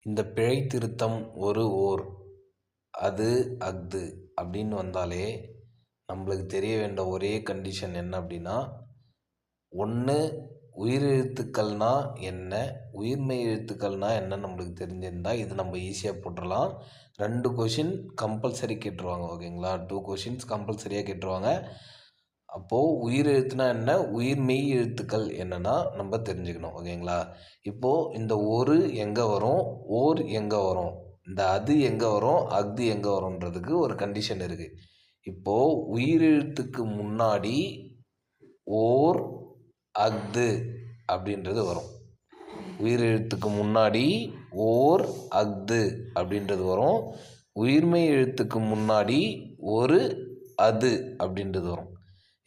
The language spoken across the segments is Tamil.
இந்த பிழை திருத்தம் ஒரு ஓர் அது அஃது அப்படின்னு வந்தாலே நம்மளுக்கு தெரிய வேண்டிய ஒரே கண்டிஷன் என்ன அப்படின்னா, ஒன்று உயிரெழுத்துக்கள்னா என்ன, உயிர்மெய் எழுத்துக்கள்னா என்னன்னு நம்மளுக்கு தெரிஞ்சிருந்தால் இது நம்ம ஈஸியாக போட்டுடலாம். 2 கொஷின் கம்பல்சரி கேட்டுருவாங்க. ஓகேங்களா? 2 கொஷின்ஸ் கம்பல்சரியாக கேட்டுருவாங்க. அப்போது உயிர் எழுத்துனா என்ன, உயிர்மெய் எழுத்துக்கள் என்னன்னா நம்ம தெரிஞ்சுக்கணும். ஓகேங்களா? இப்போது இந்த ஒரு எங்கே வரும், ஓர் எங்கே வரும், இந்த அது எங்கே வரும், அஃது எங்கே வரும்ன்றதுக்கு ஒரு கண்டிஷன் இருக்குது. இப்போது உயிரெழுத்துக்கு முன்னாடி ஓர் அஃது அப்படின்றது வரும். உயிரெழுத்துக்கு முன்னாடி ஓர் அஃது அப்படின்றது வரும். உயிர்மெய் எழுத்துக்கு முன்னாடி ஒரு அது அப்படின்றது வரும்.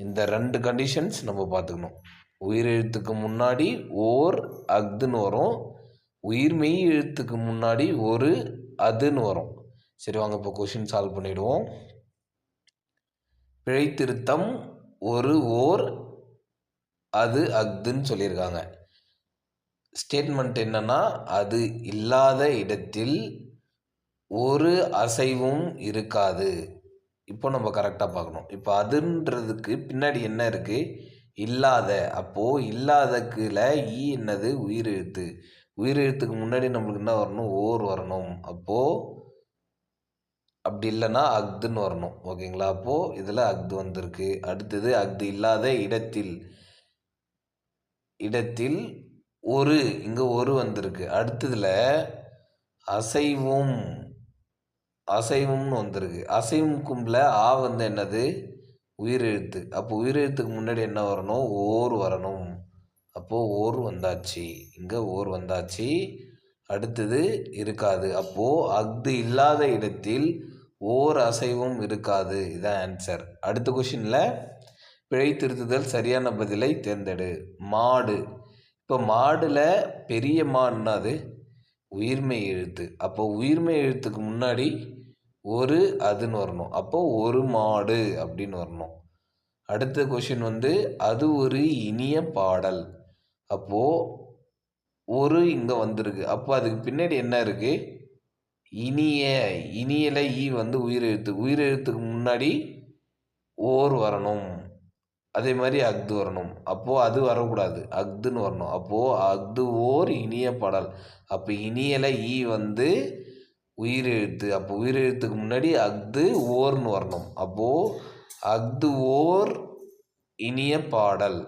இந்த 2 கண்டிஷன்ஸ் நம்ம பார்த்துக்கணும். உயிரெழுத்துக்கு முன்னாடி ஓர் அஃதுன்னு வரும். உயிர்மெய் எழுத்துக்கு முன்னாடி ஒரு அதுன்னு வரும். சரி, வாங்க இப்போ கொஷின் சால்வ் பண்ணிவிடுவோம். பிழை திருத்தம் ஒரு ஓர் அது அஃதுன்னு சொல்லியிருக்காங்க. ஸ்டேட்மெண்ட் என்னன்னா, அது இல்லாத இடத்தில் ஒரு அசைவும் இருக்காது. இப்போ நம்ம கரெக்டாக பார்க்கணும். இப்போ அதுன்றதுக்கு பின்னாடி என்ன இருக்குது, இல்லாத. அப்போது இல்லாதக்குல ஈ என்னது, உயிரெழுத்து. உயிரெழுத்துக்கு முன்னாடி நம்மளுக்கு என்ன வரணும், ஓர் வரணும். அப்போது அப்படி இல்லைன்னா அஃதுன்னு வரணும். ஓகேங்களா? அப்போது இதில் அஃது வந்திருக்கு. அடுத்தது அஃது இல்லாத இடத்தில், இடத்தில் ஒரு, இங்கே ஒரு வந்திருக்கு. அடுத்ததில் அசைவும், அசைவும்னு வந்திருக்கு. அசைவும் கும்பில் ஆ வந்து என்னது, உயிரெழுத்து. அப்போ உயிரெழுத்துக்கு முன்னாடி என்ன வரணும், ஓர் வரணும். அப்போது ஓர் வந்தாச்சு, இங்கே ஓர் வந்தாச்சு. அடுத்தது இருக்காது. அப்போது அஃது இல்லாத இடத்தில் ஓர் அசைவும் இருக்காது. இதான் ஆன்சர். அடுத்த கொஷினில் பிழை திருத்துதல் சரியான பதிலை தேர்ந்தெடு. மாடு. இப்போ மாடில் பெரிய மாடுன்னா அது உயிர்மெய் எழுத்து. அப்போ உயிர்மெய் எழுத்துக்கு முன்னாடி ஒரு அதுன்னு வரணும். அப்போது ஒரு மாடு அப்படின்னு வரணும். அடுத்த கொஷின் வந்து அது ஒரு இனிய பாடல். அப்போது ஒரு இங்கே வந்திருக்கு. அப்போ அதுக்கு பின்னாடி என்ன இருக்குது, இனிய. இனியல ஈ வந்து உயிரெழுத்து. உயிரெழுத்துக்கு முன்னாடி ஓர் வரணும். அதே மாதிரி அஃது வரணும். அப்போது அது வரக்கூடாது, அஃதுன்னு வரணும். அப்போது அஃது ஓர் இனிய பாடல். அப்போ இனியல ஈ வந்து உயிரெழுத்து. அப்போ உயிரெழுத்துக்கு முன்னாடி அஃது ஓர்னு வரணும். அப்போது அஃது ஓர் இனிய பாடல்.